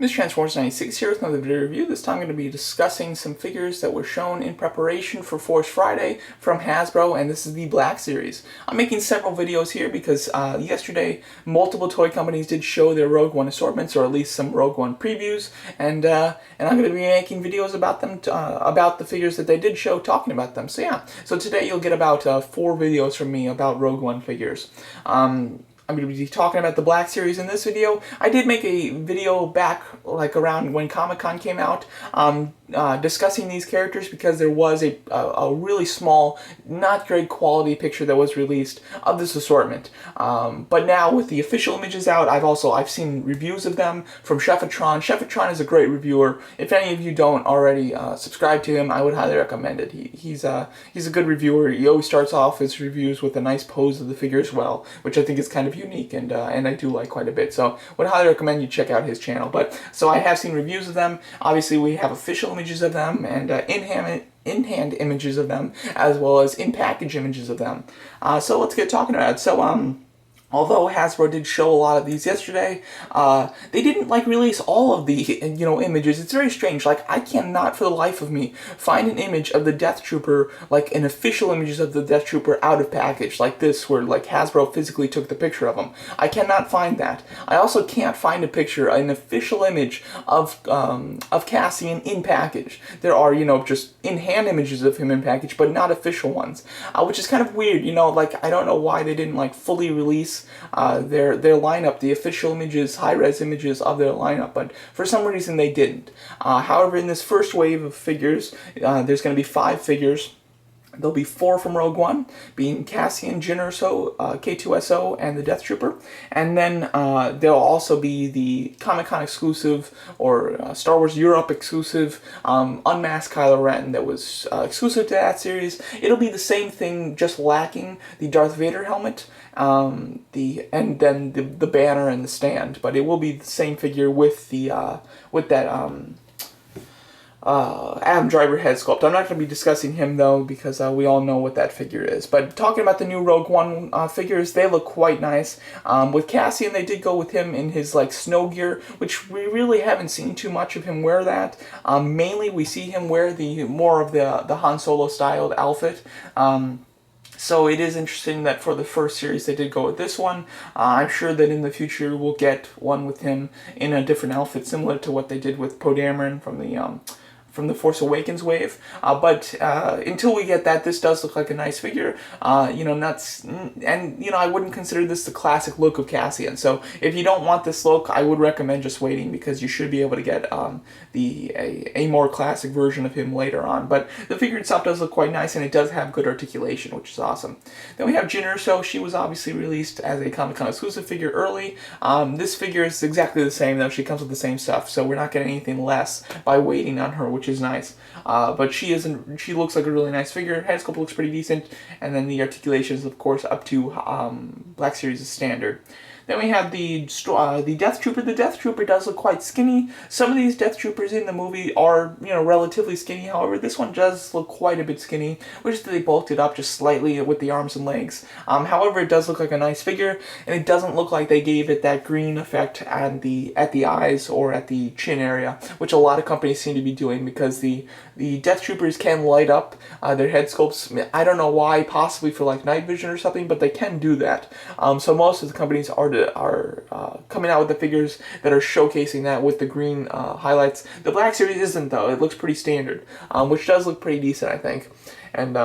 This Transformers 96 here with another video review. This time I'm going to be discussing some figures that were shown in preparation for Force Friday from Hasbro, and this is the Black Series. I'm making several videos here because yesterday multiple toy companies did show their Rogue One assortments, or at least some Rogue One previews, and I'm going to be making videos about them, about the figures that they did show, talking about them. So yeah, so today you'll get about 4 videos from me about Rogue One figures. I'm going to be talking about the Black Series in this video. I did make a video back, like around when Comic-Con came out, discussing these characters because there was a really small, not great quality picture that was released of this assortment. But now with the official images out, I've seen reviews of them from Chefitron. Chefitron is a great reviewer. If any of you don't already subscribe to him, I would highly recommend it. He's a good reviewer. He always starts off his reviews with a nice pose of the figure as well, which I think is kind of unique and I do like quite a bit. So would highly recommend you check out his channel. But so I have seen reviews of them. Obviously we have official images of them and in-hand images of them, as well as in-package images of them. So let's get talking about it. So although Hasbro did show a lot of these yesterday, they didn't release all of the images. It's very strange. I cannot for the life of me find an image of the Death Trooper, an official images of the Death Trooper out of package like this, where Hasbro physically took the picture of him. I cannot find that. I also can't find a picture, an official image of Cassian in package. There are just in-hand images of him in package, but not official ones, which is kind of weird. I don't know why they didn't fully release their lineup, the official images, high-res images of their lineup, but for some reason they didn't. However, in this first wave of figures, there's going to be 5 figures. There'll be 4 from Rogue One, being Cassian, Jyn Erso, K-2SO, and the Death Trooper. And then there'll also be the Comic-Con exclusive, or Star Wars Europe exclusive, Unmasked Kylo Ren that was exclusive to that series. It'll be the same thing, just lacking the Darth Vader helmet, and then the banner and the stand. But it will be the same figure with that Adam Driver head sculpt. I'm not going to be discussing him though because we all know what that figure is. But talking about the new Rogue One figures, they look quite nice. With Cassian, they did go with him in his snow gear, which we really haven't seen too much of him wear that. Mainly we see him wear more of the Han Solo styled outfit. So it is interesting that for the first series they did go with this one. I'm sure that in the future we'll get one with him in a different outfit, similar to what they did with Poe Dameron from the Force Awakens wave, but until we get that, this does look like a nice figure. I wouldn't consider this the classic look of Cassian. So if you don't want this look, I would recommend just waiting because you should be able to get a more classic version of him later on. But the figure itself does look quite nice, and it does have good articulation, which is awesome. Then we have Jyn Erso. She was obviously released as a Comic-Con exclusive figure early. This figure is exactly the same though. She comes with the same stuff, so we're not getting anything less by waiting on her, which is nice. But she looks like a really nice figure. Head sculpt looks pretty decent, and then the articulation is of course up to Black Series' standard. Then we have the Death Trooper. The Death Trooper does look quite skinny. Some of these Death Troopers in the movie are, relatively skinny. However, this one does look quite a bit skinny, which is that they bulked it up just slightly with the arms and legs. However, it does look like a nice figure, and it doesn't look like they gave it that green effect at the eyes or at the chin area, which a lot of companies seem to be doing because the Death Troopers can light up their head sculpts. I don't know why, possibly for night vision or something, but they can do that. So most of the companies are coming out with the figures that are showcasing that with the green highlights. The Black Series isn't though. It looks pretty standard, which does look pretty decent, I think. And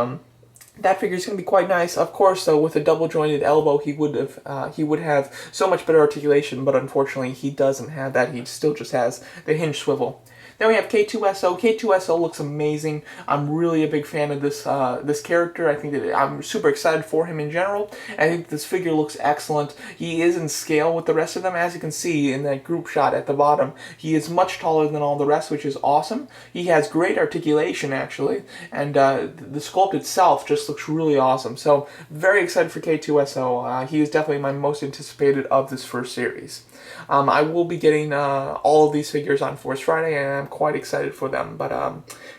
that figure is going to be quite nice. Of course, though, with a double jointed elbow, he would have so much better articulation, but unfortunately, he doesn't have that. He still just has the hinge swivel. Then we have K-2SO. K-2SO looks amazing. I'm really a big fan of this character. I think that I'm super excited for him in general. I think this figure looks excellent. He is in scale with the rest of them, as you can see in that group shot at the bottom. He is much taller than all the rest, which is awesome. He has great articulation, actually, and the sculpt itself just looks really awesome. So very excited for K-2SO. He is definitely my most anticipated of this first series. I will be getting all of these figures on Force Friday, and I'm quite excited for them. But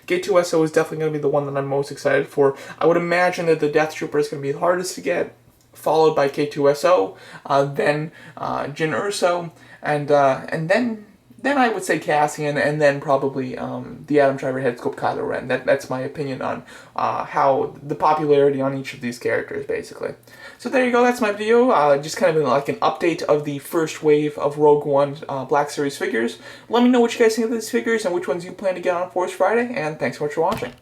K-2SO is definitely going to be the one that I'm most excited for. I would imagine that the Death Trooper is going to be the hardest to get, followed by K-2SO, then Jyn Erso, and then then I would say Cassian, and then probably the Adam Driver head sculpt Kylo Ren. That's my opinion on how the popularity on each of these characters, basically. So there you go, that's my video, just kind of like an update of the first wave of Rogue One Black Series figures. Let me know what you guys think of these figures and which ones you plan to get on Force Friday, and thanks so much for watching.